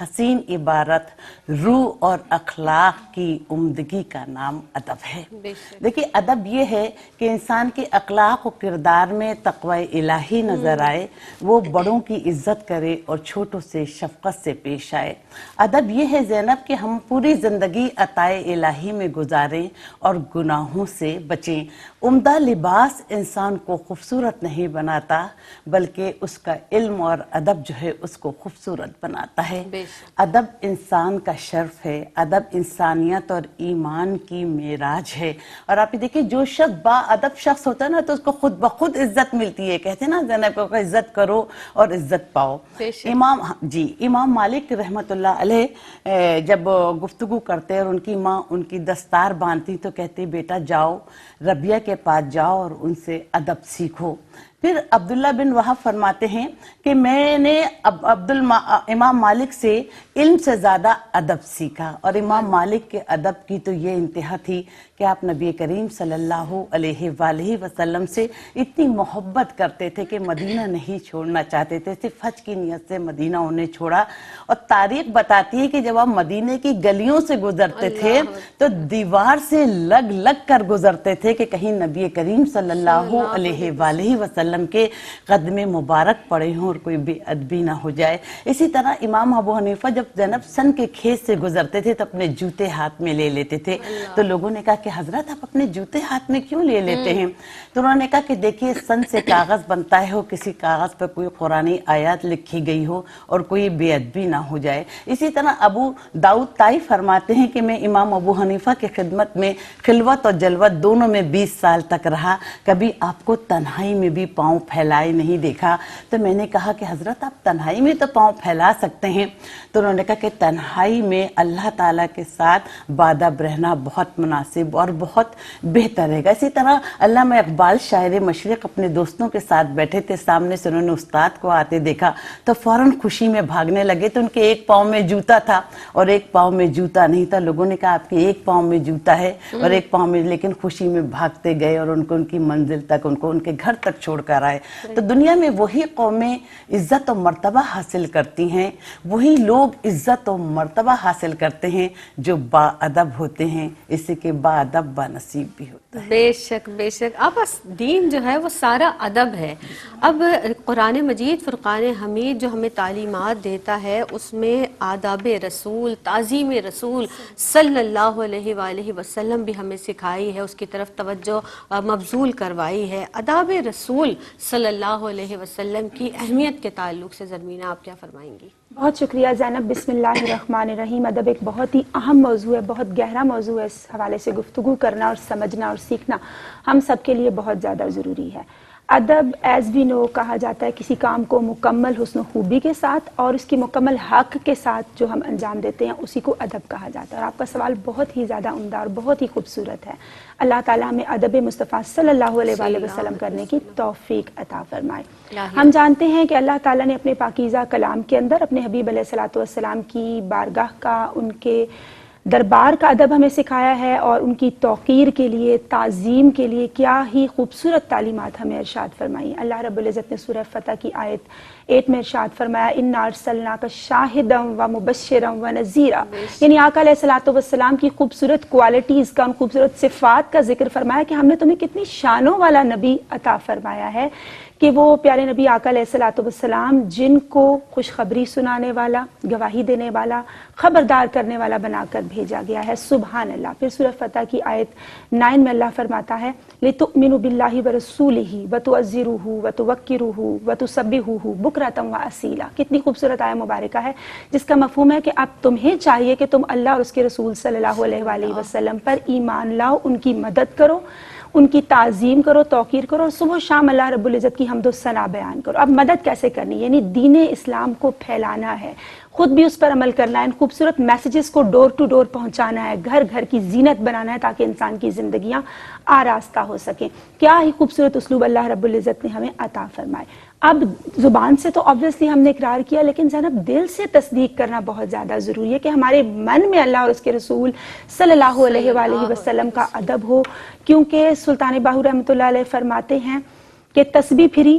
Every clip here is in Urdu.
حسین عبارت، روح اور اخلاق کی عمدگی کا نام ادب ہے۔ دیکھیے ادب یہ ہے کہ انسان کے اخلاق و کردار میں تقوی الہی نظر آئے، وہ بڑوں کی عزت کرے اور چھوٹوں سے شفقت سے پیش آئے۔ ادب یہ ہے زینب کہ ہم پوری زندگی عطائے الہی میں گزاریں اور گناہوں سے بچیں۔ عمدہ لباس انسان کو خوبصورت نہیں بناتا بلکہ اس کا علم اور ادب جو ہے اس کو خوبصورت بناتا ہے۔ ادب انسان کا شرف ہے، ادب انسانیت اور ایمان کی معراج ہے۔ اور آپ یہ دیکھیں جو شخص با ادب شخص ہوتا ہے نا تو اس کو خود بخود عزت ملتی ہے۔ کہتے ہیں نا زینب کو عزت کرو اور عزت پاؤ۔ امام مالک رحمۃ اللہ علیہ جب گفتگو کرتے اور ان کی ماں ان کی دستار باندھتی تو کہتے بیٹا جاؤ ربیہ کے پاس جاؤ اور ان سے ادب سیکھو۔ پھر عبداللہ بن وہب فرماتے ہیں کہ میں نے امام مالک سے علم سے زیادہ ادب سیکھا، اور امام مالک کے ادب کی تو یہ انتہا تھی کہ آپ نبی کریم صلی اللہ علیہ وآلہ وسلم سے اتنی محبت کرتے تھے کہ مدینہ نہیں چھوڑنا چاہتے تھے، صرف حج کی نیت سے مدینہ انہیں چھوڑا۔ اور تاریخ بتاتی ہے کہ جب آپ مدینہ کی گلیوں سے گزرتے تھے تو دیوار سے لگ لگ کر گزرتے تھے کہ کہیں نبی کریم صلی اللہ علیہ وآلہ وسلم کے قدم مبارک پڑے ہوں اور کوئی بے ادبی نہ ہو جائے۔ اسی طرح امام ابو حنیفہ جب زینب سن کے کھیت سے گزرتے تھے تو اپنے جوتے ہاتھ میں لے لیتے تھے، تو لوگوں نے کہا کہ حضرت آپ اپنے جوتے ہاتھ میں کیوں لے لیتے ہیں؟ تو انہوں نے کہا کہ دیکھیے سن سے کاغذ بنتا ہے، ہو کسی کاغذ پر کوئی قرآنی آیات لکھی گئی ہو اور کوئی بے ادبی نہ ہو جائے۔ اسی طرح ابو داؤد طائی فرماتے ہیں کہ میں امام ابو حنیفہ کی خدمت میں خلوت اور جلوت دونوں میں 20 سال تک رہا، کبھی آپ کو تنہائی میں بھی پاؤں پھیلائے نہیں دیکھا۔ تو میں نے کہا کہ حضرت آپ تنہائی میں تو پاؤں پھیلا سکتے ہیں، تو انہوں نے کہا کہ تنہائی میں اللہ تعالیٰ کے ساتھ بادب رہنا بہت مناسب اور بہت بہتر ہے گا۔ اسی طرح علامہ اقبال شاعر مشرق اپنے دوستوں کے ساتھ بیٹھے تھے، سامنے سے انہوں نے استاد کو آتے دیکھا تو فوراً خوشی میں بھاگنے لگے، تو ان کے ایک پاؤں میں جوتا تھا اور ایک پاؤں میں جوتا نہیں تھا۔ لوگوں نے کہا آپ کے ایک پاؤں میں جوتا ہے اور ایک پاؤں میں، لیکن خوشی میں بھاگتے گئے اور ان کو ان کی منزل تک، ان کو ان کے گھر تک چھوڑ کر آئے۔ تو دنیا میں وہی قومیں عزت و مرتبہ حاصل کرتی ہیں، وہی لوگ عزت و مرتبہ حاصل کرتے ہیں جو با ادب ہوتے ہیں، اس کے با ادب با نصیب بھی ہوتا ہے۔ بے شک بے شک۔ اب دین جو ہے وہ سارا ادب ہے۔ اب قرآن مجید فرقان حمید جو ہمیں تعلیمات دیتا ہے اس میں آداب رسول، تعظیم رسول صلی اللہ علیہ وآلہ وسلم بھی ہمیں سکھائی ہے، اس کی طرف توجہ مبذول کروائی ہے۔ آداب رسول صلی اللہ علیہ وسلم کی اہمیت کے تعلق سے زرمینہ آپ کیا فرمائیں گی؟ بہت شکریہ زینب۔ بسم اللہ الرحمن الرحیم۔ ادب ایک بہت ہی اہم موضوع ہے، بہت گہرا موضوع ہے، اس حوالے سے گفتگو کرنا اور سمجھنا اور سیکھنا ہم سب کے لیے بہت زیادہ ضروری ہے۔ ادب ایز وی نو کہا جاتا ہے کسی کام کو مکمل حسن و خوبی کے ساتھ اور اس کی مکمل حق کے ساتھ جو ہم انجام دیتے ہیں اسی کو ادب کہا جاتا ہے۔ اور آپ کا سوال بہت ہی زیادہ عمدہ اور بہت ہی خوبصورت ہے۔ اللہ تعالیٰ ہمیں ادب مصطفیٰ صلی اللہ علیہ وآلہ وسلم کرنے کی توفیق عطا فرمائے۔ ہم جانتے ہیں کہ اللہ تعالیٰ نے اپنے پاکیزہ کلام کے اندر اپنے حبیب علیہ الصلوۃ والسلام کی بارگاہ کا، ان کے دربار کا ادب ہمیں سکھایا ہے، اور ان کی توقیر کے لیے، تعظیم کے لیے کیا ہی خوبصورت تعلیمات ہمیں ارشاد فرمائی۔ اللہ رب العزت نے سورہ فتح کی آیت 8 میں ارشاد فرمایا اِنَّا أَرْسَلْنَاكَ شَاهِدًا وَمُبَشِّرًا وَنَذِيرًا، یعنی آقا علیہ الصلوۃ والسلام کی خوبصورت کوالٹیز کا، ان خوبصورت صفات کا ذکر فرمایا کہ ہم نے تمہیں کتنی شانوں والا نبی عطا فرمایا ہے کہ وہ پیارے نبی آقا علیہ الصلوۃ والسلام جن کو خوشخبری سنانے والا، گواہی دینے والا، خبردار کرنے والا بنا کر بھیجا گیا ہے۔ سبحان اللہ۔ پھر سورہ فتح کی آیت 9 میں اللہ فرماتا ہے لِتُؤْمِنُوا بِاللَّهِ وَرَسُولِهِ وَتُعَزِّرُوهُ وَتُوَقِّرُوهُ وَتُسَبِّحُوهُ بُكْرَةً وَأَصِيلًا۔ کتنی خوبصورت آیت مبارکہ ہے جس کا مفہوم ہے کہ اب تمہیں چاہیے کہ تم اللہ اور اس کے رسول صلی اللہ علیہ وآلہ وسلم پر ایمان لاؤ، ان کی مدد کرو، ان کی تعظیم کرو، توقیر کرو، اور صبح و شام اللہ رب العزت کی حمد و ثنا بیان کرو۔ اب مدد کیسے کرنی؟ یعنی دین اسلام کو پھیلانا ہے، خود بھی اس پر عمل کرنا ہے، ان خوبصورت میسیجز کو ڈور ٹو ڈور پہنچانا ہے، گھر گھر کی زینت بنانا ہے تاکہ انسان کی زندگیاں آراستہ ہو سکیں۔ کیا ہی خوبصورت اسلوب اللہ رب العزت نے ہمیں عطا فرمائے۔ اب زبان سے تو obviously ہم نے اقرار کیا، لیکن زینب دل سے تصدیق کرنا بہت زیادہ ضروری ہے کہ ہمارے من میں اللہ اور اس کے رسول صلی اللہ علیہ وآلہ وسلم کا ادب ہو، کیونکہ سلطان باہو رحمۃ اللہ علیہ فرماتے ہیں کہ تسبیح پھری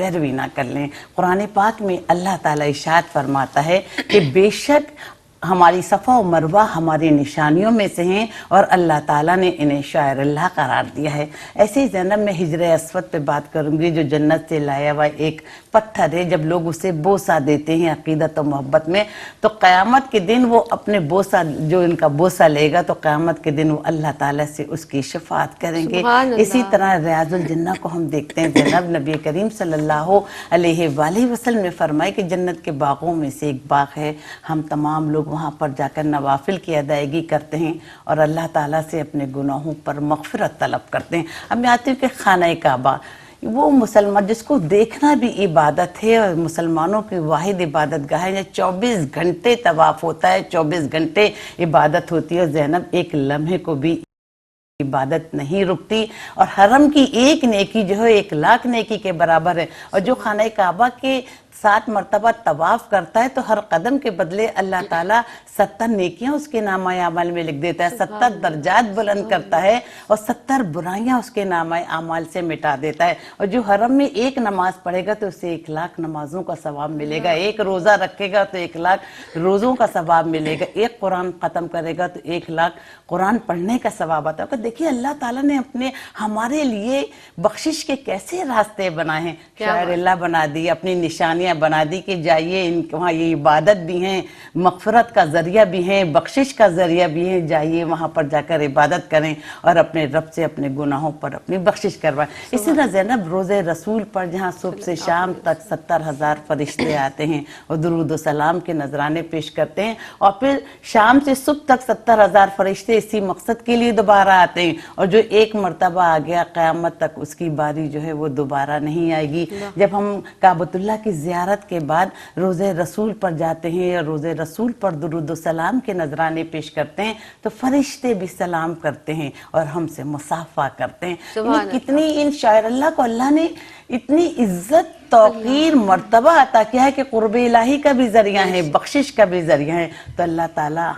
پیروی نہ کر لیں۔ قرآن پاک میں اللہ تعالیٰ ارشاد فرماتا ہے کہ بے شک ہماری صفا و مروہ ہماری نشانیوں میں سے ہیں اور اللہ تعالیٰ نے انہیں شاعر اللہ قرار دیا ہے۔ ایسے ہی زینب میں حجر اسود پہ بات کروں گی، جو جنت سے لایا ہوا ایک پتھر ہے، جب لوگ اسے بوسہ دیتے ہیں عقیدت و محبت میں، تو قیامت کے دن وہ اپنے بوسہ، جو ان کا بوسہ لے گا تو قیامت کے دن وہ اللہ تعالیٰ سے اس کی شفاعت کریں گے۔ اسی طرح ریاض الجنہ کو ہم دیکھتے ہیں، زینب نبی کریم صلی اللہ علیہ وآلہ وسلم نے فرمایا کہ جنت کے باغوں میں سے ایک باغ ہے، ہم تمام لوگ وہاں پر جا کر نوافل کی ادائیگی کرتے ہیں اور اللہ تعالیٰ سے اپنے گناہوں پر مغفرت طلب کرتے ہیں۔ اب میں آتی ہوں کہ خانہ کعبہ، وہ مسلمان جس کو دیکھنا بھی عبادت ہے، اور مسلمانوں کی واحد عبادت گاہ ہے، 24 گھنٹے طواف ہوتا ہے، 24 گھنٹے عبادت ہوتی ہے، اور زینب ایک لمحے کو بھی عبادت نہیں رکتی، اور حرم کی ایک نیکی جو ہے 1,00,000 نیکی کے برابر ہے۔ اور جو خانہ کعبہ کے 7 مرتبہ طواف کرتا ہے تو ہر قدم کے بدلے اللہ تعالیٰ 70 نیکیاں اس کے نامہ اعمال میں لکھ دیتا ہے، 70 درجات بلند کرتا ہے، اور 70 برائیاں اس کے نامہ اعمال سے مٹا دیتا ہے۔ اور جو حرم میں ایک نماز پڑھے گا تو اسے 1,00,000 نمازوں کا ثواب ملے گا، ایک روزہ رکھے گا تو 1,00,000 روزوں کا ثواب ملے گا، ایک قرآن ختم کرے گا تو 1,00,000 قرآن پڑھنے کا ثواب آتا ہے۔ دیکھیے اللہ تعالیٰ نے اپنے ہمارے لیے بخشش کے کیسے راستے بنائے ہیں، شاعر اللہ بنا دی، اپنی نشانیاں بنا دی کہ جائیے وہاں یہ عبادت بھی ہیں، مغفرت کا ذریعہ بھی ہیں، بخشش کا ذریعہ بھی ہیں، جائیے وہاں پر جا کر عبادت کریں اور اپنے رب سے اپنے گناہوں پر اپنی بخشش کروائیں۔ اسی طرح زینب روزہ رسول پر جہاں صبح سے شام تک 70,000 فرشتے آتے ہیں اور درود و سلام کے نذرانے پیش کرتے ہیں، اور پھر شام سے صبح تک 70,000 فرشتے اسی مقصد کے لیے دوبارہ آتے ہیں، اور جو ایک مرتبہ آ گیا قیامت تک اس کی باری جو ہے وہ دوبارہ نہیں آئے گی۔ جب ہم کعبۃ اللہ کی زیارت کے بعد روزہ رسول پر جاتے ہیں اور روزہ رسول پر درود و سلام کے نذرانے پیش کرتے ہیں تو فرشتے بھی سلام کرتے ہیں اور ہم سے مصافحہ کرتے ہیں۔ یعنی کتنی ان شاعر اللہ کو اللہ نے اتنی عزت، توقیر، مرتبہ عطا کیا ہے کہ قرب الہی کا بھی ذریعہ ہے، بخشش کا بھی ذریعہ ہے۔ تو اللہ تعالیٰ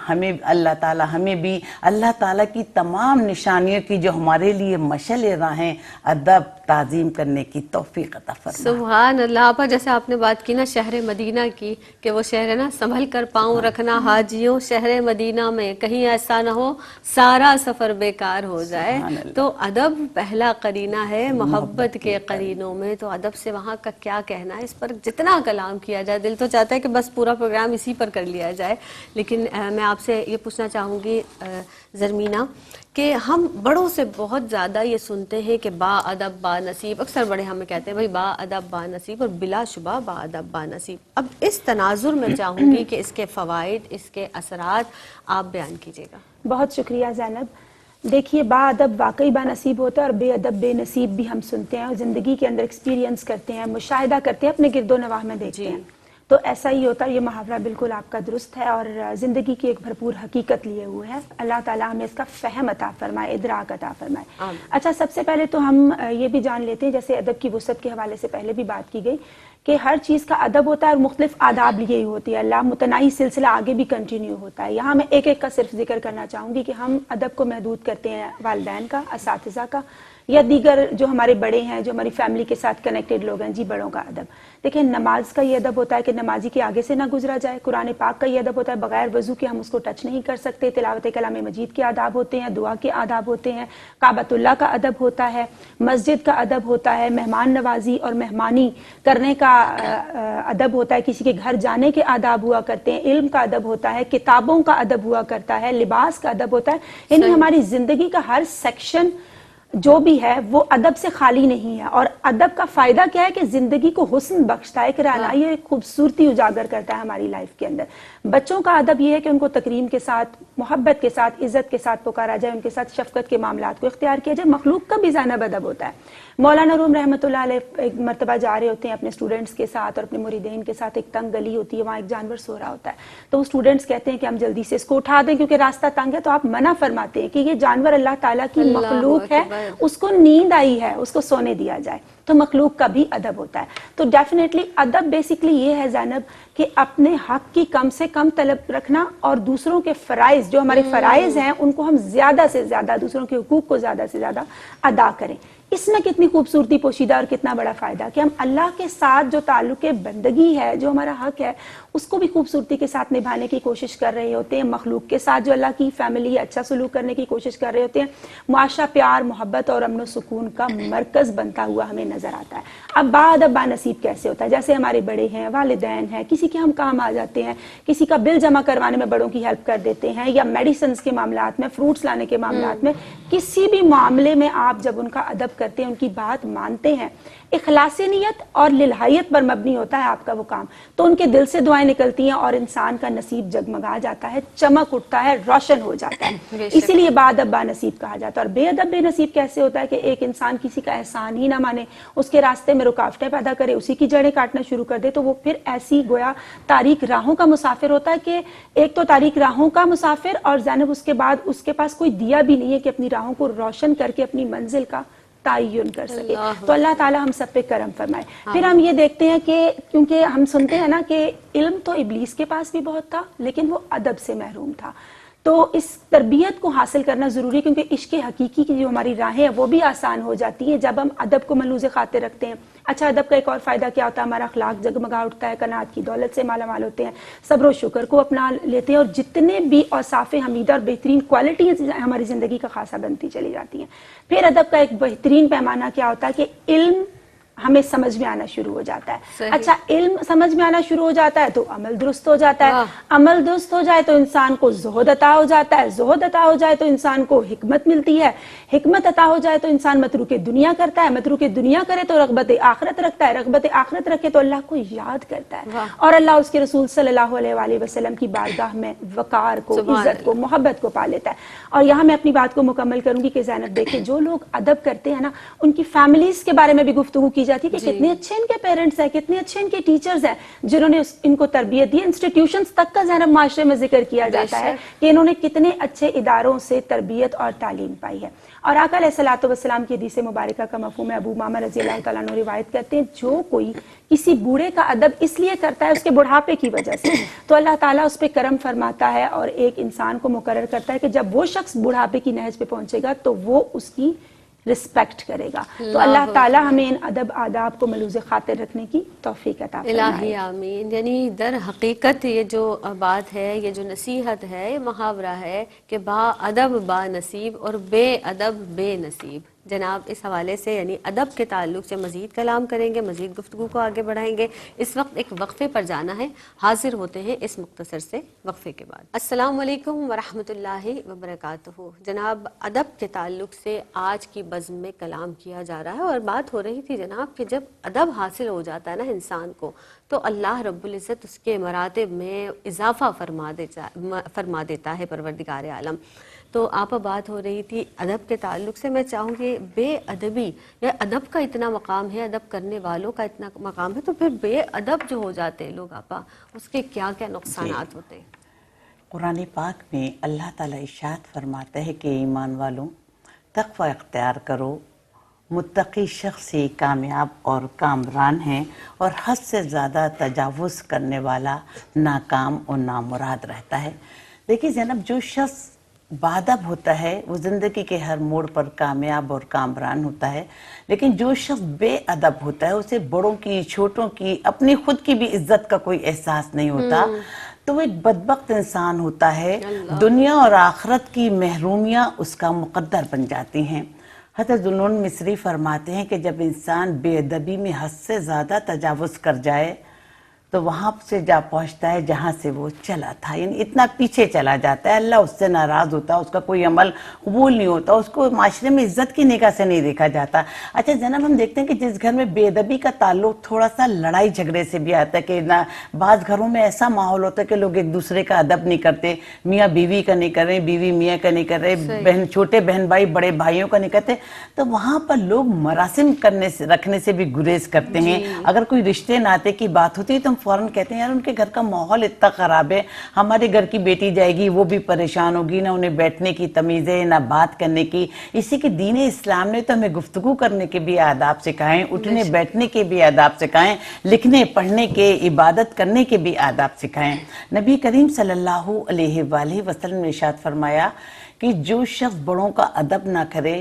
ہمیں بھی اللہ تعالیٰ کی تمام نشانیوں کی جو ہمارے لیے مشعل راہ ہیں، ادب تعظیم کرنے کی توفیق عطا فرمائے۔ سبحان اللہ۔ آپا جیسے آپ نے بات کی نا شہر مدینہ کی، کہ وہ شہر ہے نا سنبھل کر پاؤں رکھنا حاجیوں، شہر مدینہ میں کہیں ایسا نہ ہو سارا سفر بیکار ہو جائے۔ تو ادب پہلا قرینہ ہے محبت کے قرینوں میں، تو ادب سے وہاں کا کیا کہنا ہے، اس پر جتنا کلام کیا جائے، دل تو چاہتا ہے کہ بس پورا پروگرام اسی پر کر لیا جائے، لیکن میں آپ سے یہ پوچھنا چاہوں گی زرمینہ کہ ہم بڑوں سے بہت زیادہ یہ سنتے ہیں کہ با ادب با نصیب، اکثر بڑے ہمیں کہتے ہیں بھائی با ادب با نصیب، اور بلا شبہ با ادب با نصیب۔ اب اس تناظر میں چاہوں گی کہ اس کے فوائد، اس کے اثرات آپ بیان کیجیے گا۔ بہت شکریہ زینب۔ دیکھیے با ادب واقعی با نصیب ہوتا ہے، اور بے ادب بے نصیب بھی ہم سنتے ہیں اور زندگی کے اندر ایکسپیرینس کرتے ہیں، مشاہدہ کرتے ہیں، اپنے گرد و نواح میں دیکھتے ہیں، تو ایسا ہی ہوتا ہے۔ یہ محاورہ بالکل آپ کا درست ہے اور زندگی کی ایک بھرپور حقیقت لیے ہوئے ہے۔ اللہ تعالیٰ ہمیں اس کا فہم عطا فرمائے، ادراک عطا فرمائے۔ اچھا، سب سے پہلے تو ہم یہ بھی جان لیتے ہیں، جیسے ادب کی وسعت کے حوالے سے پہلے بھی بات کی گئی کہ ہر چیز کا ادب ہوتا ہے اور مختلف آداب لیے ہوتی ہے، اللہ متناہی سلسلہ آگے بھی کنٹینیو ہوتا ہے۔ یہاں میں ایک ایک کا صرف ذکر کرنا چاہوں گی کہ ہم ادب کو محدود کرتے ہیں والدین کا، اساتذہ کا، یا دیگر جو ہمارے بڑے ہیں، جو ہماری فیملی کے ساتھ کنیکٹڈ لوگ ہیں، جی بڑوں کا ادب۔ دیکھیں نماز کا یہ ادب ہوتا ہے کہ نمازی کے آگے سے نہ گزرا جائے، قرآن پاک کا یہ ادب ہوتا ہے بغیر وضو کے ہم اس کو ٹچ نہیں کر سکتے، تلاوت کلام مجید کے آداب ہوتے ہیں، دعا کے آداب ہوتے ہیں، کعبۃ اللہ کا ادب ہوتا ہے، مسجد کا ادب ہوتا ہے، مہمان نوازی اور مہمانی کرنے کا ادب ہوتا ہے، کسی کے گھر جانے کے آداب ہوا کرتے ہیں، علم کا ادب ہوتا ہے، کتابوں کا ادب ہوا کرتا ہے، لباس کا ادب ہوتا ہے۔ یعنی ہماری زندگی کا ہر سیکشن جو بھی ہے وہ ادب سے خالی نہیں ہے، اور ادب کا فائدہ کیا ہے کہ زندگی کو حسن بخشتا ہے، ایک رعنائی، ایک خوبصورتی اجاگر کرتا ہے ہماری لائف کے اندر۔ بچوں کا ادب یہ ہے کہ ان کو تکریم کے ساتھ، محبت کے ساتھ، عزت کے ساتھ پکارا جائے، ان کے ساتھ شفقت کے معاملات کو اختیار کیا جائے۔ مخلوق کا بھی زینب ادب ہوتا ہے۔ مولانا روم رحمۃ اللہ علیہ ایک مرتبہ جا رہے ہوتے ہیں اپنے اسٹوڈنٹس کے ساتھ اور اپنے مریدین کے ساتھ، ایک تنگ گلی ہوتی ہے، وہاں ایک جانور سو رہا ہوتا ہے، تو وہ اسٹوڈنٹس کہتے ہیں کہ ہم جلدی سے اس کو اٹھا دیں کیونکہ راستہ تنگ ہے، تو آپ منع فرماتے ہیں کہ یہ جانور اللہ تعالیٰ کی مخلوق ہے، اس کو نیند آئی ہے، اس کو سونے دیا جائے۔ تو مخلوق کا بھی ادب ہوتا ہے۔ تو ڈیفینیٹلی ادب بیسکلی یہ ہے زینب کہ اپنے حق کی کم سے کم طلب رکھنا، اور دوسروں کے فرائض، جو ہمارے فرائض ہیں، ان کو ہم زیادہ سے زیادہ، دوسروں کے حقوق کو زیادہ سے زیادہ ادا کریں۔ اس میں کتنی خوبصورتی پوشیدہ اور کتنا بڑا فائدہ کہ ہم اللہ کے ساتھ جو تعلق بندگی ہے، جو ہمارا حق ہے، اس کو بھی خوبصورتی کے ساتھ نبھانے کی کوشش کر رہے ہوتے ہیں، مخلوق کے ساتھ جو اللہ کی فیملی ہے اچھا سلوک کرنے کی کوشش کر رہے ہوتے ہیں، معاشرہ پیار محبت اور امن و سکون کا مرکز بنتا ہوا ہمیں نظر آتا ہے۔ اب باادب بانصیب کیسے ہوتا ہے؟ جیسے ہمارے بڑے ہیں، والدین ہیں، کسی کے ہم کام آ جاتے ہیں، کسی کا بل جمع کروانے میں بڑوں کی ہیلپ کر دیتے ہیں، یا میڈیسنز کے معاملات میں، فروٹس لانے کے معاملات میں، کسی بھی معاملے میں آپ جب ان کا ادب کرتے ہیں، ان کی بات مانتے ہیں، اخلاص نیت اور للہیت پر مبنی ہوتا ہے آپ کا وہ کام، تو ان کے دل سے دعائیں نکلتی ہیں اور انسان کا نصیب جگمگا جاتا ہے، چمک اٹھتا ہے، روشن ہو جاتا ہے۔ اسی لیے باادب بانصیب کہا جاتا ہے۔ اور بے ادب بے نصیب کیسے ہوتا ہے کہ ایک انسان کسی کا احسان ہی نہ مانے، اس کے راستے میں رکاوٹیں پیدا کرے، اسی کی جڑیں کاٹنا شروع کر دے، تو وہ پھر ایسی گویا تاریک راہوں کا مسافر ہوتا ہے کہ ایک تو تاریک راہوں کا مسافر، اور زینب اس کے بعد اس کے پاس کوئی دیا بھی نہیں ہے کہ اپنی راہوں کو روشن کر کے اپنی منزل کا تعین کر سکے۔ تو اللہ تعالی ہم سب پہ کرم فرمائے۔ پھر ہم یہ دیکھتے ہیں کہ کیونکہ ہم سنتے ہیں نا کہ علم تو ابلیس کے پاس بھی بہت تھا، لیکن وہ ادب سے محروم تھا، تو اس تربیت کو حاصل کرنا ضروری ہے، کیونکہ عشق حقیقی کی جو ہماری راہیں ہیں وہ بھی آسان ہو جاتی ہیں جب ہم ادب کو ملحوظ خاطر رکھتے ہیں۔ اچھا ادب کا ایک اور فائدہ کیا ہوتا ہے؟ ہمارا اخلاق جگمگا اٹھتا ہے، قناعت کی دولت سے مالا مال ہوتے ہیں، صبر و شکر کو اپنا لیتے ہیں، اور جتنے بھی اوصاف حمیدہ اور بہترین کوالٹیز ہماری زندگی کا خاصہ بنتی چلی جاتی ہیں۔ پھر ادب کا ایک بہترین پیمانہ کیا ہوتا ہے کہ علم ہمیں سمجھ میں آنا شروع ہو جاتا ہے۔ اچھا علم سمجھ میں آنا شروع ہو جاتا ہے تو عمل درست ہو جاتا ہے، عمل درست ہو جائے تو انسان کو زہد عطا ہو جاتا ہے، زہد عطا ہو جائے تو انسان کو حکمت ملتی ہے، حکمت عطا ہو جائے تو انسان متروک دنیا کرتا ہے، متروک دنیا کرے تو رغبت آخرت رکھتا ہے، رغبت آخرت رکھے تو اللہ کو یاد کرتا ہے، اور اللہ اس کے رسول صلی اللہ علیہ وآلہ وسلم کی بارگاہ میں وقار کو، عزت کو، محبت کو پا لیتا ہے۔ اور یہاں میں اپنی بات کو مکمل کروں گی کہ زینب دیکھیں جو لوگ ادب کرتے ہیں نا، ان کی فیملیز کے بارے میں بھی گفتگو کی جاتی ہے کہ کتنے اچھے ان کے پیرنٹس ہیں، کتنے اچھے ان کے ٹیچرز ہیں جنہوں نے ان کو تربیت دی۔ انسٹیٹیوشنز تک کا زینب معاشرے میں ذکر کیا جاتا ہے کہ انہوں نے کتنے اچھے اداروں سے تربیت اور تعلیم پائی ہے۔ اور آقا علیہ الصلوۃ والسلام کی حدیث مبارکہ کا مفہوم ہے، ابو امامہ رضی اللہ تعالیٰ عنہ روایت کرتے ہیں، جو کوئی کسی بوڑھے کا ادب اس لیے کرتا ہے اس کے بڑھاپے کی وجہ سے، تو اللہ تعالیٰ اس پہ کرم فرماتا ہے اور ایک انسان کو مقرر کرتا ہے کہ جب وہ شخص بڑھاپے کی نہج پہ پہنچے گا تو وہ اس کی رسپیکٹ کرے گا۔ تو اللہ تعالیٰ ہمیں ان ادب آداب کو ملحوظ خاطر رکھنے کی توفیق عطا فرمائے۔ الہی آمین۔ یعنی در حقیقت یہ جو بات ہے، یہ جو نصیحت ہے، یہ محاورہ ہے کہ با ادب با نصیب اور بے ادب بے نصیب۔ جناب اس حوالے سے یعنی ادب کے تعلق سے مزید کلام کریں گے، مزید گفتگو کو آگے بڑھائیں گے۔ اس وقت ایک وقفے پر جانا ہے، حاضر ہوتے ہیں اس مختصر سے وقفے کے بعد۔ السلام علیکم ورحمۃ اللہ وبرکاتہ۔ جناب ادب کے تعلق سے آج کی بزم میں کلام کیا جا رہا ہے، اور بات ہو رہی تھی جناب کہ جب ادب حاصل ہو جاتا ہے نا انسان کو، تو اللہ رب العزت اس کے مراتب میں اضافہ فرما دیتا ہے پروردگار عالم۔ تو آپ بات ہو رہی تھی ادب کے تعلق سے، میں چاہوں گی بے ادبی یا ادب کا اتنا مقام ہے، ادب کرنے والوں کا اتنا مقام ہے، تو پھر بے ادب جو ہو جاتے ہیں لوگ آپا، اس کے کیا کیا نقصانات ہوتے ہیں؟ قرآن پاک میں اللہ تعالیٰ ارشاد فرماتا ہے کہ ایمان والوں تقوی اختیار کرو، متقی شخص ہی کامیاب اور کامران ہیں، اور حد سے زیادہ تجاوز کرنے والا ناکام اور نامراد رہتا ہے۔ دیکھیے زینب، جو شخص بادب ہوتا ہے وہ زندگی کے ہر موڑ پر کامیاب اور کامران ہوتا ہے، لیکن جو شخص بے ادب ہوتا ہے اسے بڑوں کی، چھوٹوں کی، اپنی خود کی بھی عزت کا کوئی احساس نہیں ہوتا، تو وہ ایک بدبخت انسان ہوتا ہے، دنیا اور آخرت کی محرومیاں اس کا مقدر بن جاتی ہیں۔ حضرت ذوالنون مصری فرماتے ہیں کہ جب انسان بے ادبی میں حد سے زیادہ تجاوز کر جائے تو وہاں سے جا پہنچتا ہے جہاں سے وہ چلا تھا، یعنی اتنا پیچھے چلا جاتا ہے، اللہ اس سے ناراض ہوتا ہے، اس کا کوئی عمل قبول نہیں ہوتا، اس کو معاشرے میں عزت کی نگاہ سے نہیں دیکھا جاتا۔ اچھا زینب، ہم دیکھتے ہیں کہ جس گھر میں بے ادبی کا تعلق تھوڑا سا لڑائی جھگڑے سے بھی آتا ہے، کہ بعض گھروں میں ایسا ماحول ہوتا ہے کہ لوگ ایک دوسرے کا ادب نہیں کرتے، میاں بیوی کا نہیں کر رہے، بیوی میاں کا نہیں کر رہے، بہن چھوٹے بہن بھائی بڑے بھائیوں کا نہیں کرتے، تو وہاں پر لوگ مراسم رکھنے سے بھی گریز کرتے ہیں۔ اگر کوئی رشتے ناطے کی بات ہوتی ہے تو فوراً کہتے ہیں یار ان کے گھر کا ماحول اتنا خراب ہے، ہمارے گھر کی بیٹی جائے گی وہ بھی پریشان ہوگی، نہ انہیں بیٹھنے کی تمیز ہے نہ بات کرنے کی۔ اسی کے دین اسلام نے تو ہمیں گفتگو کرنے کے بھی آداب سکھائیں، اٹھنے بیٹھنے کے بھی آداب سکھائیں، لکھنے پڑھنے کے، عبادت کرنے کے بھی آداب سکھائیں۔ نبی کریم صلی اللہ علیہ وآلہ وسلم نے ارشاد فرمایا کہ جو شخص بڑوں کا ادب نہ کرے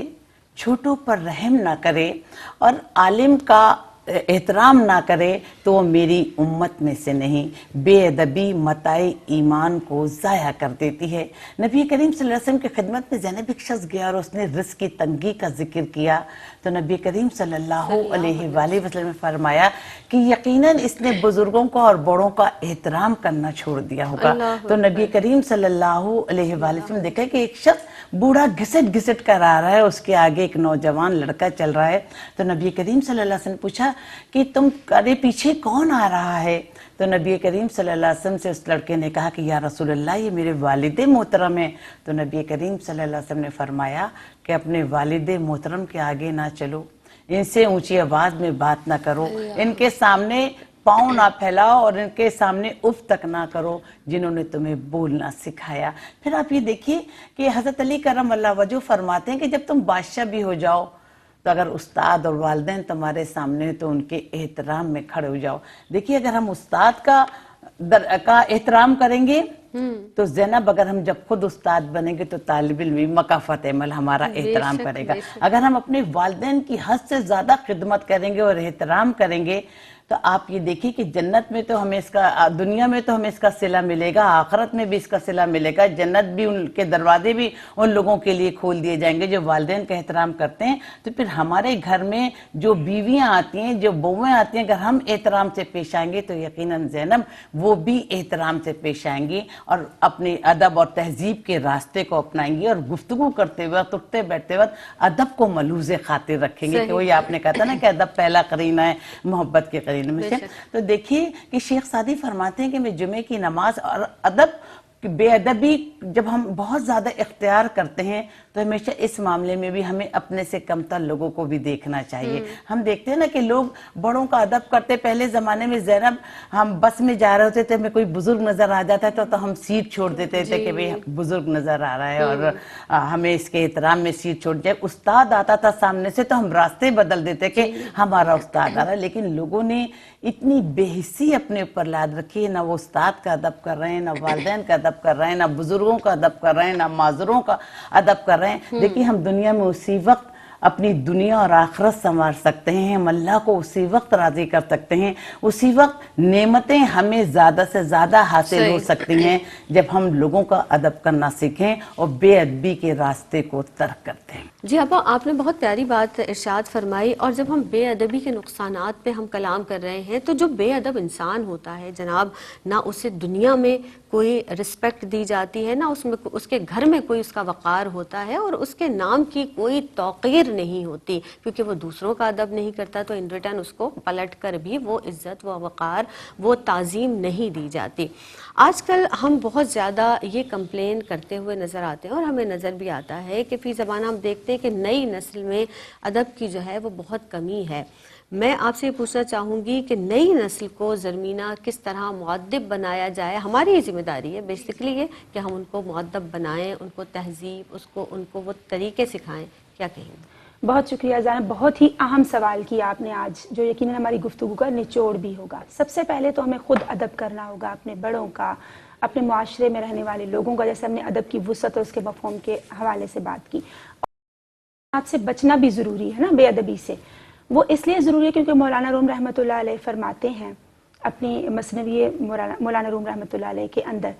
چھوٹوں پر رحم نہ کرے اور عالم کا احترام نہ کرے تو وہ میری امت میں سے نہیں. بے ادبی متاع ایمان کو ضائع کر دیتی ہے. نبی کریم صلی اللہ علیہ وسلم کی خدمت میں زینب ایک شخص گیا اور اس نے رزق کی تنگی کا ذکر کیا تو نبی کریم صلی اللہ علیہ وآلہ وسلم نے فرمایا کہ یقیناً اس نے بزرگوں کا اور بڑوں کا احترام کرنا چھوڑ دیا ہوگا. تو نبی کریم صلی اللہ علیہ وآلہ وسلم نے دیکھا کہ ایک شخص بوڑھا گھسٹ گھسٹ کر آ رہا ہے, اس کے آگے ایک نوجوان لڑکا چل رہا ہے. تو نبی کریم صلی اللہ علیہ وسلم نے پوچھا کہ تمہارے پیچھے کون آ رہا ہے؟ تو نبی کریم صلی اللہ علیہ وسلم سے اس لڑکے نے کہا کہ یا رسول اللہ یہ میرے والد محترم ہیں. تو نبی کریم صلی اللہ علیہ وسلم نے فرمایا کہ اپنے والد محترم کے آگے نہ چلو, ان سے اونچی آواز میں بات نہ کرو, ان کے سامنے پاؤں نہ پھیلاؤ اور ان کے سامنے اف تک نہ کرو جنہوں نے تمہیں بولنا سکھایا. پھر آپ یہ دیکھیے کہ حضرت علی کرم اللہ وجہ فرماتے ہیں کہ جب تم بادشاہ بھی ہو جاؤ تو اگر استاد اور والدین تمہارے سامنے ہیں تو ان کے احترام میں کھڑے ہو جاؤ. دیکھیے اگر ہم استاد کا احترام کریں گے تو زینب اگر ہم جب خود استاد بنیں گے تو طالب علم مکافات عمل ہمارا احترام کرے گا. اگر ہم اپنے والدین کی حد سے زیادہ خدمت کریں گے اور احترام کریں گے تو آپ یہ دیکھیے کہ جنت میں تو ہمیں اس کا, دنیا میں تو ہمیں اس کا صلہ ملے گا, آخرت میں بھی اس کا صلہ ملے گا. جنت بھی ان کے دروازے بھی ان لوگوں کے لیے کھول دیے جائیں گے جو والدین کا احترام کرتے ہیں. تو پھر ہمارے گھر میں جو بیویاں آتی ہیں, جو بہویں آتی ہیں, اگر ہم احترام سے پیش آئیں گے تو یقیناً زینب وہ بھی احترام سے پیش آئیں گی اور اپنے ادب اور تہذیب کے راستے کو اپنائیں گی اور گفتگو کرتے وقت, اٹھتے بیٹھتے وقت ادب کو ملحوظ خاطر رکھیں گے. کہ وہی آپ نے کہا تھا نا کہ ادب پہلا قرینہ ہے محبت کے قرینہ میں سے. تو دیکھیے کہ شیخ سعدی فرماتے ہیں کہ میں جمعے کی نماز اور ادب بے ادبی جب ہم بہت زیادہ اختیار کرتے ہیں تو ہمیشہ اس معاملے میں بھی ہمیں اپنے سے کمتر لوگوں کو بھی دیکھنا چاہیے. ہم دیکھتے ہیں نا کہ لوگ بڑوں کا ادب کرتے. پہلے زمانے میں زینب, ہم بس میں جا رہے ہوتے تھے, ہمیں کوئی بزرگ نظر آ جاتا ہے تو ہم سیٹ چھوڑ دیتے تھے کہ بھئی بزرگ نظر آ رہا ہے اور ہمیں اس کے احترام میں سیٹ چھوڑ جائے. استاد آتا تھا سامنے سے تو ہم راستے بدل دیتے کہ ہمارا استاد آ رہا ہے. لیکن لوگوں نے اتنی بے حسی اپنے اوپر لاد رکھی ہے, نہ وہ استاد کا ادب کر رہے ہیں, نہ والدین کا ادب کر رہے ہیں, نہ بزرگوں کا ادب کر رہے ہیں, نہ معذوروں کا ادب کر رہے ہیں. دیکھیے ہم دنیا میں اسی وقت اپنی دنیا اور آخرت سنوار سکتے ہیں, ہم اللہ کو اسی وقت راضی کر سکتے ہیں, اسی وقت نعمتیں ہمیں زیادہ سے زیادہ حاصل ہو سکتی ہیں جب ہم لوگوں کا ادب کرنا سیکھیں اور بے ادبی کے راستے کو ترک کرتے ہیں. جی ابا, آپ نے بہت پیاری بات ارشاد فرمائی. اور جب ہم بے ادبی کے نقصانات پہ ہم کلام کر رہے ہیں تو جو بے ادب انسان ہوتا ہے جناب, نہ اسے دنیا میں کوئی رسپیکٹ دی جاتی ہے, نہ اس کے گھر میں کوئی اس کا وقار ہوتا ہے, اور اس کے نام کی کوئی توقیر نہیں ہوتی کیونکہ وہ دوسروں کا ادب نہیں کرتا تو ان ریٹرن اس کو پلٹ کر بھی وہ عزت, وہ وقار, وہ تعظیم نہیں دی جاتی. آج کل ہم بہت زیادہ یہ کمپلین کرتے ہوئے نظر آتے ہیں اور ہمیں نظر بھی آتا ہے کہ فی زبان ہم دیکھتے ہیں کہ نئی نسل میں ادب کی جو ہے وہ بہت کمی ہے. میں آپ سے یہ پوچھنا چاہوں گی کہ نئی نسل کو زرمینہ کس طرح مؤدب بنایا جائے. ہماری یہ ذمہ داری ہے بیسیکلی یہ کہ ہم ان کو مؤدب بنائیں, ان کو تہذیب, ان کو وہ طریقے سکھائیں. کیا کہیں گے؟ بہت شکریہ زینب, بہت ہی اہم سوال کیا آپ نے آج, جو یقیناً ہماری گفتگو کا نچوڑ بھی ہوگا. سب سے پہلے تو ہمیں خود ادب کرنا ہوگا, اپنے بڑوں کا, اپنے معاشرے میں رہنے والے لوگوں کا. جیسے ہم نے ادب کی وسعت اور اس کے مفہوم کے حوالے سے بات کی. آپ سے بچنا بھی ضروری ہے نا بے ادبی سے. وہ اس لیے ضروری ہے کیونکہ مولانا روم رحمۃ اللہ علیہ فرماتے ہیں اپنی مثنوی مولانا روم رحمۃ اللہ علیہ کے اندر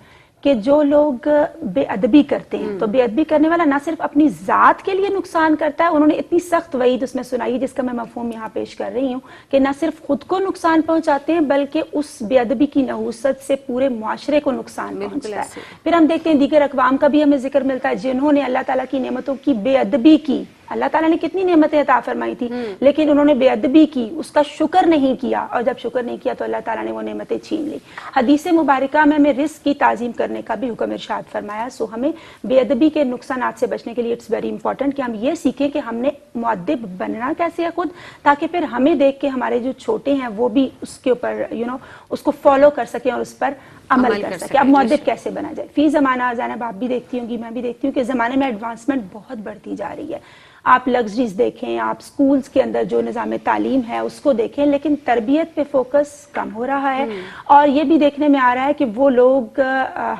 کہ جو لوگ بے ادبی کرتے ہیں تو بے ادبی کرنے والا نہ صرف اپنی ذات کے لیے نقصان کرتا ہے, انہوں نے اتنی سخت وعید اس میں سنائی جس کا میں مفہوم یہاں پیش کر رہی ہوں کہ نہ صرف خود کو نقصان پہنچاتے ہیں بلکہ اس بے ادبی کی نحوست سے پورے معاشرے کو نقصان پہنچتا ہے. پھر ہم دیکھتے ہیں دیگر اقوام کا بھی ہمیں ذکر ملتا ہے جنہوں نے اللہ تعالیٰ کی نعمتوں کی بے ادبی کی. اللہ تعالیٰ نے کتنی نعمتیں عطا فرمائی تھی لیکن انہوں نے بے ادبی کی, اس کا شکر نہیں کیا, اور جب شکر نہیں کیا تو اللہ تعالیٰ نے وہ نعمتیں چھین لی. حدیث مبارکہ میں ہمیں رزق کی تعظیم کرنے کا بھی حکم ارشاد فرمایا. سو ہمیں بے ادبی کے نقصانات سے بچنے کے لیے اٹس ویری امپورٹنٹ کہ ہم یہ سیکھیں کہ ہم نے مؤدب بننا کیسے ہے خود, تاکہ پھر ہمیں دیکھ کے ہمارے جو چھوٹے ہیں وہ بھی اس کے اوپر اس کو فالو کر سکیں اور اس پر عمل کر سکیں. اب مؤدب کیسے بنا جائے؟ فی زمانہ زینب آپ بھی دیکھتی ہوں گی, میں بھی دیکھتی ہوں کہ زمانے میں ایڈوانسمنٹ بہت بڑھتی جا رہی ہے. آپ لگژریز دیکھیں, آپ سکولز کے اندر جو نظام تعلیم ہے اس کو دیکھیں, لیکن تربیت پہ فوکس کم ہو رہا ہے. اور یہ بھی دیکھنے میں آ رہا ہے کہ وہ لوگ,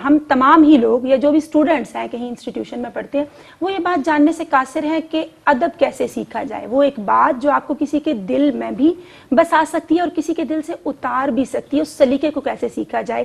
ہم تمام ہی لوگ یا جو بھی اسٹوڈنٹس ہیں کہیں انسٹیٹیوشن میں پڑھتے ہیں, وہ یہ بات جاننے سے قاصر ہیں کہ ادب کیسے سیکھا جائے. وہ ایک بات جو آپ کو کسی کے دل میں بھی بسا سکتی ہے اور کسی کے دل سے اتار بھی سکتی ہے, اس سلیقے کو کیسے سیکھا جائے,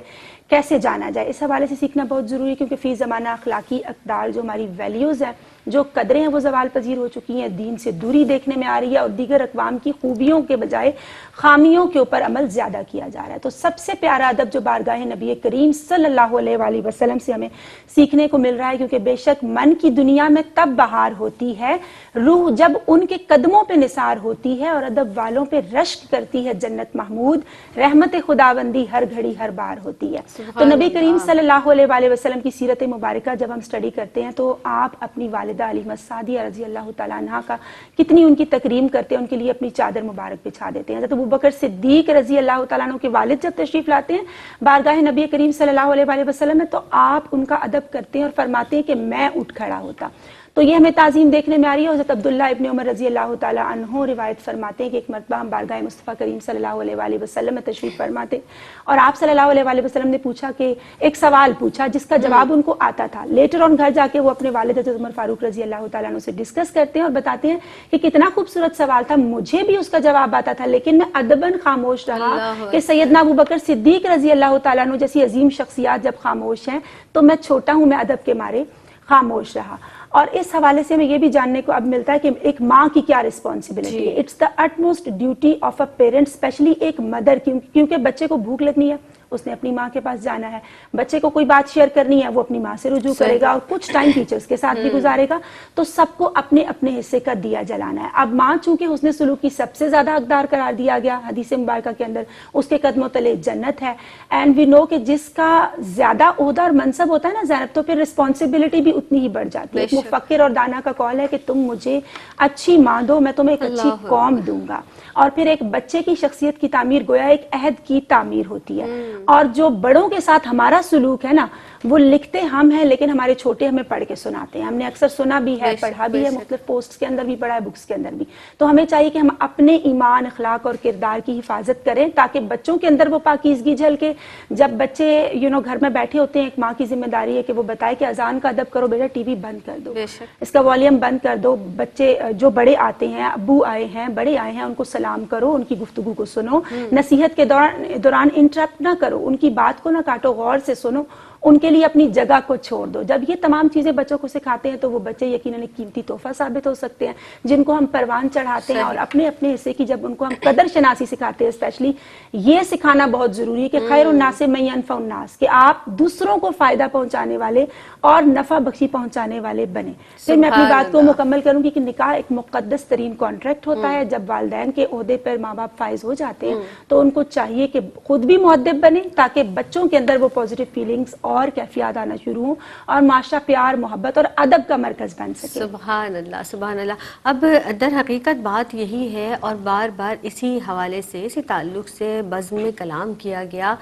کیسے جانا جائے, اس حوالے سے سیکھنا بہت ضروری ہے. کیونکہ فی زمانہ اخلاقی اقدار, جو ہماری ویلیوز ہیں, جو قدریں ہیں, وہ زوال پذیر ہو چکی ہیں. دین سے دوری دیکھنے میں آ رہی ہے اور دیگر اقوام کی خوبیوں کے بجائے خامیوں کے اوپر عمل زیادہ کیا جا رہا ہے. تو سب سے پیارا ادب جو بارگاہ نبی کریم صلی اللہ علیہ وآلہ وسلم سے ہمیں سیکھنے کو مل رہا ہے, کیونکہ بے شک من کی دنیا میں تب بہار ہوتی ہے, روح جب ان کے قدموں پہ نثار ہوتی ہے, اور ادب والوں پہ رشک کرتی ہے جنت محمود, رحمت خداوندی ہر گھڑی ہر بار ہوتی ہے. تو نبی کریم صلی اللہ علیہ وآلہ وسلم کی سیرت مبارکہ جب ہم اسٹڈی کرتے ہیں تو آپ اپنی والدہ حلیمہ سعدیہ رضی اللہ تعالیٰ عنہا کا کتنی ان کی تکریم کرتے ہیں, ان کے لیے اپنی چادر مبارک بچھا دیتے ہیں. حضرت ابوبکر صدیق رضی اللہ تعالیٰ عنہ کے والد جب تشریف لاتے ہیں بارگاہ نبی کریم صلی اللہ علیہ وآلہ وسلم میں, تو آپ ان کا ادب کرتے ہیں اور فرماتے ہیں کہ میں اٹھ کھڑا ہوتا. تو یہ ہمیں تعظیم دیکھنے میں آ رہی ہے. حضرت عبداللہ ابن عمر رضی اللہ تعالیٰ عنہ روایت فرماتے ہیں کہ ایک مرتبہ ہم بارگاہ مصطفیٰ کریم صلی اللہ علیہ وآلہ وسلم میں تشریف فرماتے, اور آپ صلی اللہ علیہ وآلہ وسلم نے پوچھا کہ ایک سوال پوچھا جس کا جواب ان کو آتا تھا. لیٹر آن گھر جا کے وہ اپنے والد حضرت عمر فاروق رضی اللہ تعالیٰ عنہ سے ڈسکس کرتے ہیں اور بتاتے ہیں کہ کتنا خوبصورت سوال تھا, مجھے بھی اس کا جواب آتا تھا, لیکن میں ادباً خاموش رہا کہ سیدنا ابوبکر صدیق رضی اللہ تعالیٰ عنہ جیسی عظیم شخصیات جب خاموش ہیں تو میں چھوٹا ہوں, میں ادب کے مارے خاموش رہا. اور اس حوالے سے ہمیں یہ بھی جاننے کو اب ملتا ہے کہ ایک ماں کی کیا رسپانسبلٹی ہے. It's the utmost duty of a parent, especially ایک مدر, کیونکہ بچے کو بھوک لگنی ہے, اس نے اپنی ماں کے پاس جانا ہے. بچے کو کوئی بات شیئر کرنی ہے, وہ اپنی ماں سے رجوع کرے گا, اور کچھ ٹائم ٹیچرز کے ساتھ بھی گزارے گا. تو سب کو اپنے اپنے حصے کا دیا جلانا ہے. اب ماں چونکہ حسن سلوک کی سب سے زیادہ حقدار قرار دیا گیا حدیث مبارکہ کے اندر, اس کے قدموں تلے جنت ہے. اینڈ وی نو کہ جس کا زیادہ عہدہ اور منصب ہوتا ہے نا زینب, تو پھر رسپانسبلٹی بھی اتنی ہی بڑھ جاتی ہے. ایک مفکر اور دانا کا قول ہے کہ تم مجھے اچھی ماں دو, میں تمہیں ایک اچھی قوم دوں گا. اور پھر ایک بچے کی شخصیت کی تعمیر گویا ایک عہد کی تعمیر ہوتی ہے. اور جو بڑوں کے ساتھ ہمارا سلوک ہے نا, وہ لکھتے ہم ہیں لیکن ہمارے چھوٹے ہمیں پڑھ کے سناتے ہیں. ہم نے اکثر سنا بھی ہے, پڑھا بھی ہے, مختلف پوسٹس کے اندر بھی پڑھا ہے, بکس کے اندر بھی. تو ہمیں چاہیے کہ ہم اپنے ایمان, اخلاق اور کردار کی حفاظت کریں تاکہ بچوں کے اندر وہ پاکیزگی جھلکے. جب بچے گھر میں بیٹھے ہوتے ہیں, ایک ماں کی ذمہ داری ہے کہ وہ بتائے کہ اذان کا ادب کرو بیٹا, ٹی وی بند کر دو, اس کا والیوم بند کر دو. بچے جو بڑے آتے ہیں, ابو آئے ہیں, بڑے آئے ہیں, ان کو سلام کرو, ان کی گفتگو کو سنو, نصیحت کے دوران انٹرپٹ نہ کرو, ان کی بات کو نہ کاٹو, غور سے سنو, ان کے لیے اپنی جگہ کو چھوڑ دو. جب یہ تمام چیزیں بچوں کو سکھاتے ہیں تو وہ بچے یقیناً ایک قیمتی تحفہ ثابت ہو سکتے ہیں جن کو ہم پروان چڑھاتے ہیں. اور اپنے اپنے حصے کی جب ان کو ہم قدر شناسی سکھاتے ہیں, اسپیشلی یہ سکھانا بہت ضروری ہے کہ خیر الناس من ینفع الناس, کہ آپ دوسروں کو فائدہ پہنچانے والے اور نفع بخشی پہنچانے والے بنے. پھر میں اپنی بات کو مکمل کروں گی کہ نکاح ایک مقدس ترین کانٹریکٹ ہوتا ہے. جب والدین کے عہدے پر ماں باپ فائز ہو جاتے ہیں تو ان کو چاہیے کہ خود بھی مؤدب بنے تاکہ بچوں کے اندر وہ پازیٹیو فیلنگز اور کیفیات آنا شروع ہوں اور معاشرہ پیار, محبت اور ادب کا مرکز بن سکے. سبحان اللہ, سبحان اللہ. اب در حقیقت بات یہی ہے, اور بار بار اسی حوالے سے, اسی تعلق سے بزم کلام کیا گیا,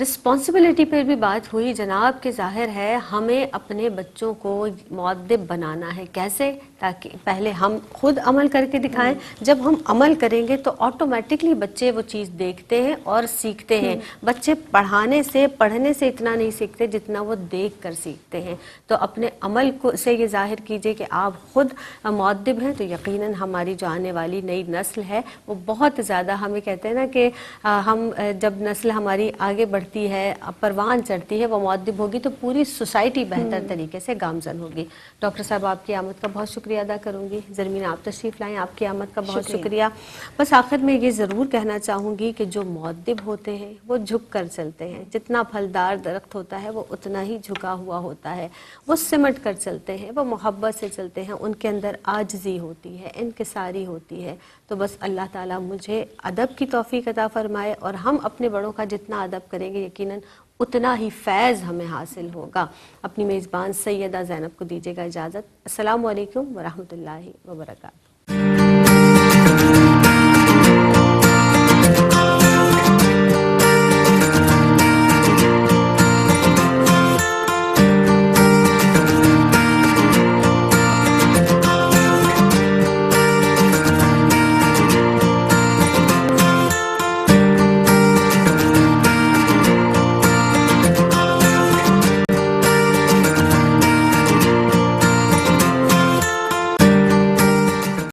رسپانسبلٹی پر بھی بات ہوئی جناب, کہ ظاہر ہے ہمیں اپنے بچوں کو مؤدب بنانا ہے. کیسے؟ تاکہ پہلے ہم خود عمل کر کے دکھائیں. جب ہم عمل کریں گے تو آٹومیٹکلی بچے وہ چیز دیکھتے ہیں اور سیکھتے ہیں. بچے پڑھنے سے اتنا نہیں سیکھتے جتنا وہ دیکھ کر سیکھتے ہیں. تو اپنے عمل کو سے یہ ظاہر کیجئے کہ آپ خود مؤدب ہیں, تو یقیناً ہماری جو آنے والی نئی نسل ہے وہ بہت زیادہ, ہمیں کہتے ہیں نا کہ ہم جب نسل ہماری آگے بڑھتی ہے, پروان چڑھتی ہے, وہ مؤدب ہوگی تو پوری سوسائٹی بہتر طریقے سے گامزن ہوگی. ڈاکٹر صاحب, آپ کی آمد کا بہت شکریہ ادا کروں گی. زرمین, آپ تشریف لائیں, آپ کی آمد کا بہت شکریہ. بس آخر میں یہ ضرور کہنا چاہوں گی کہ جو مؤدب ہوتے ہیں وہ جھک کر چلتے ہیں. جتنا پھلدار درخت ہوتا ہے وہ اتنا ہی جھکا ہوا ہوتا ہے. وہ سمٹ کر چلتے ہیں, وہ محبت سے چلتے ہیں, ان کے اندر عاجزی ہوتی ہے, انکساری ہوتی ہے. تو بس اللہ تعالیٰ مجھے ادب کی توفیق عطا فرمائے, اور ہم اپنے بڑوں کا جتنا ادب کریں گے یقیناً اتنا ہی فیض ہمیں حاصل ہوگا. اپنی میزبان سیدہ زینب کو دیجیے گا اجازت. السلام علیکم ورحمۃ اللہ وبرکاتہ.